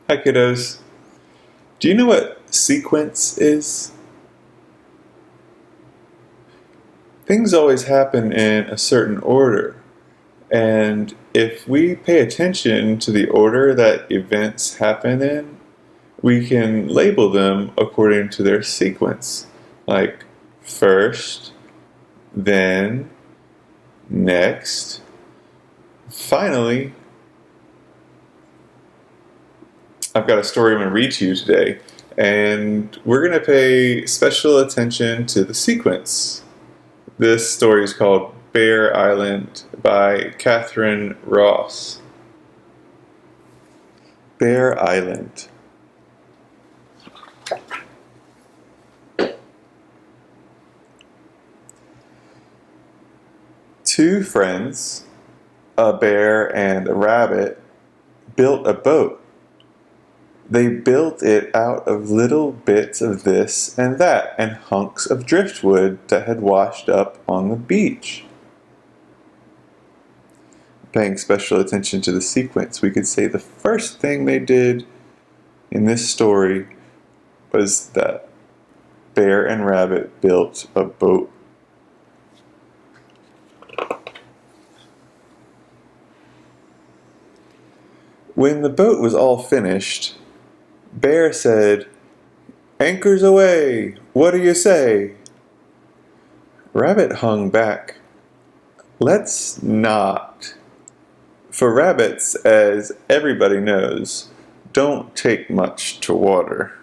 Hi kiddos. Do you know what sequence is? Things always happen in a certain order, and if we pay attention to the order that events happen in, we can label them according to their sequence, like first, then, next, finally. I've got a story I'm going to read to you today, and we're going to pay special attention to the sequence. This story is called Bear Island by Catherine Ross. Bear Island. Two friends, a bear and a rabbit, built a boat. They built it out of little bits of this and that and hunks of driftwood that had washed up on the beach. Paying special attention to the sequence, we could say the first thing they did in this story was that Bear and Rabbit built a boat. When the boat was all finished, Bear said, "Anchors away! What do you say?" Rabbit hung back, "Let's not." For rabbits, as everybody knows, don't take much to water.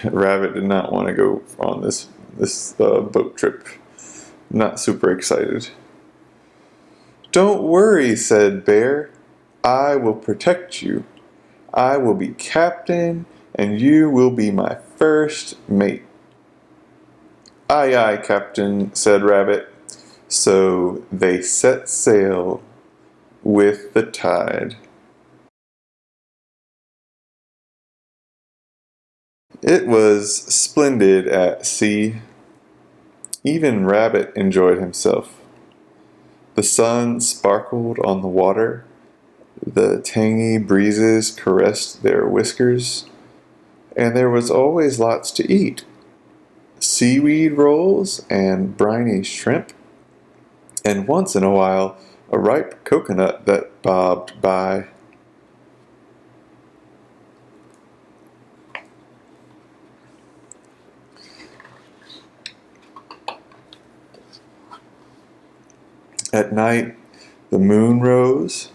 Rabbit did not want to go on this boat trip. Not super excited. "Don't worry," said Bear. "I will protect you. I will be captain, and you will be my first mate." "Aye, aye, Captain," said Rabbit. So they set sail with the tide. It was splendid at sea. Even Rabbit enjoyed himself. The sun sparkled on the water. The tangy breezes caressed their whiskers. And there was always lots to eat. Seaweed rolls and briny shrimp. And once in a while, a ripe coconut that bobbed by. At night, the moon rose,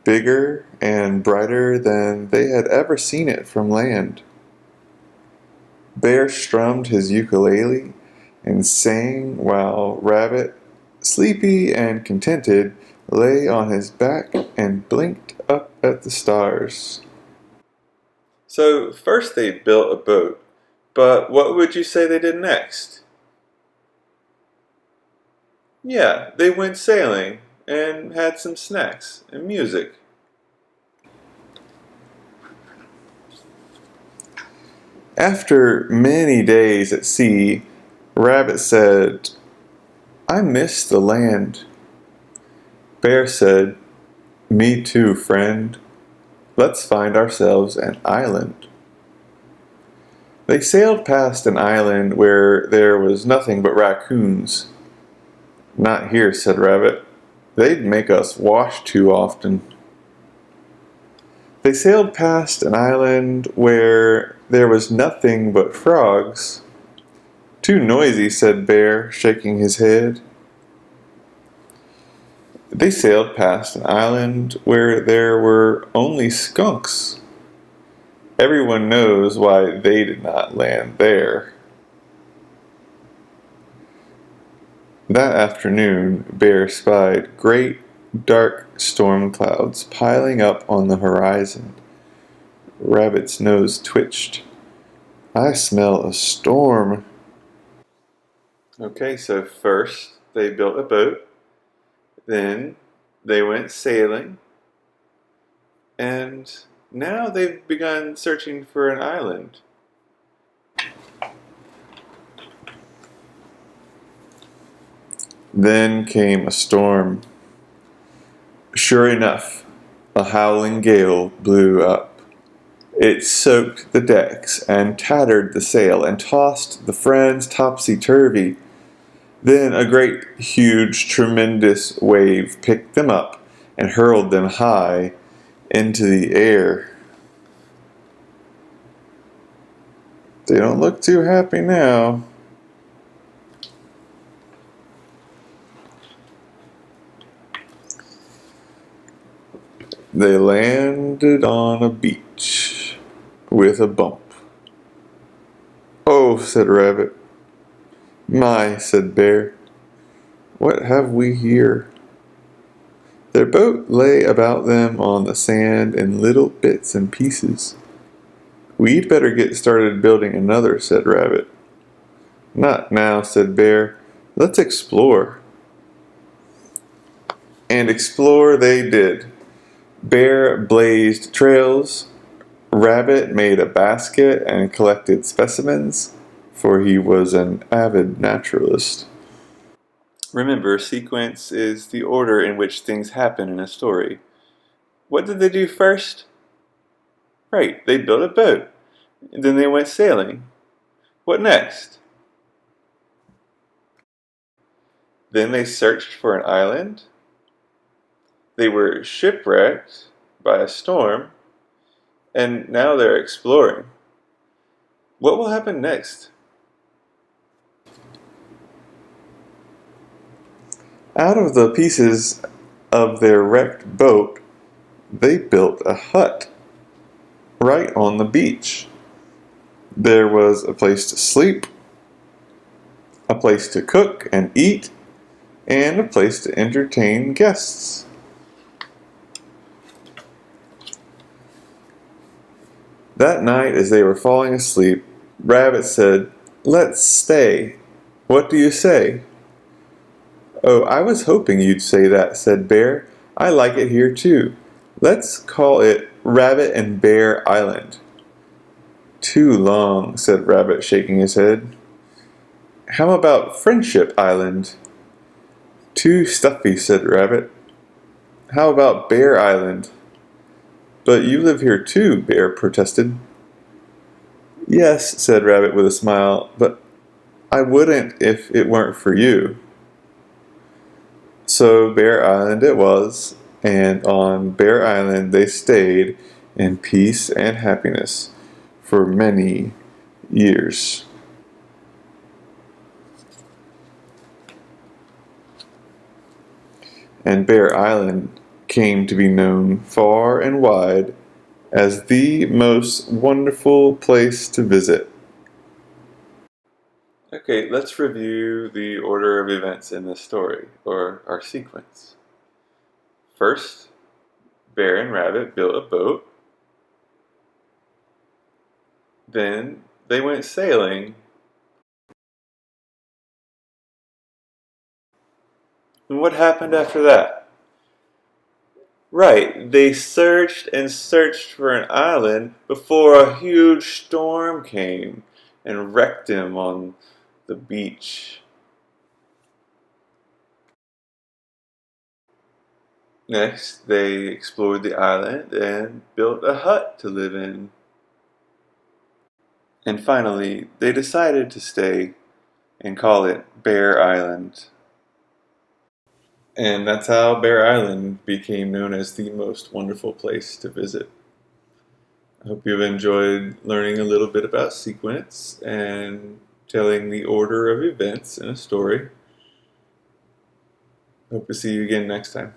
bigger and brighter than they had ever seen it from land. Bear strummed his ukulele and sang while Rabbit, sleepy and contented, lay on his back and blinked up at the stars. So first they built a boat, but what would you say they did next? Yeah, they went sailing and had some snacks and music. After many days at sea, Rabbit said, "I miss the land." Bear said, "Me too, friend. Let's find ourselves an island." They sailed past an island where there was nothing but raccoons. "Not here," said Rabbit. "They'd make us wash too often." They sailed past an island where there was nothing but frogs. "Too noisy," said Bear, shaking his head. They sailed past an island where there were only skunks. Everyone knows why they did not land there. That afternoon, Bear spied great dark storm clouds piling up on the horizon. Rabbit's nose twitched. "I smell a storm." Okay, so first they built a boat, then they went sailing, and now they've begun searching for an island. Then came a storm. Sure enough, A howling gale blew up. It soaked the decks and tattered the sail and tossed the friends topsy-turvy. Then a great, huge, tremendous wave picked them up and hurled them high into the air. They don't look too happy now. They landed on a beach with a bump. "Oh," said Rabbit. "My," said Bear. "What have we here?" Their boat lay about them on the sand in little bits and pieces. "We'd better get started building another," said Rabbit. "Not now," said Bear. "Let's explore." And explore they did. Bear blazed trails. Rabbit made a basket and collected specimens, for he was an avid naturalist. Remember, sequence is the order in which things happen in a story. What did they do first? Right, they built a boat. And then they went sailing. What next? Then they searched for an island. They were shipwrecked by a storm. And now they're exploring. What will happen next? Out of the pieces of their wrecked boat, they built a hut right on the beach. There was a place to sleep, a place to cook and eat, and a place to entertain guests. That night, as they were falling asleep, Rabbit said, "Let's stay. What do you say?" "Oh, I was hoping you'd say that," said Bear. "I like it here too. Let's call it Rabbit and Bear Island." "Too long," said Rabbit, shaking his head. "How about Friendship Island?" "Too stuffy," said Rabbit. "How about Bear Island?" "But you live here too," Bear protested. "Yes," said Rabbit with a smile, "but I wouldn't if it weren't for you." So Bear Island it was, and on Bear Island they stayed in peace and happiness for many years. And Bear Island came to be known far and wide as the most wonderful place to visit. Okay, let's review the order of events in this story, or our sequence. First, Bear and Rabbit built a boat. Then they went sailing. And what happened after that? Right, they searched and searched for an island before a huge storm came and wrecked them on the beach. Next, they explored the island and built a hut to live in. And finally, they decided to stay and call it Bear Island. And that's how Bear Island became known as the most wonderful place to visit. I hope you've enjoyed learning a little bit about sequence and telling the order of events in a story. Hope to see you again next time.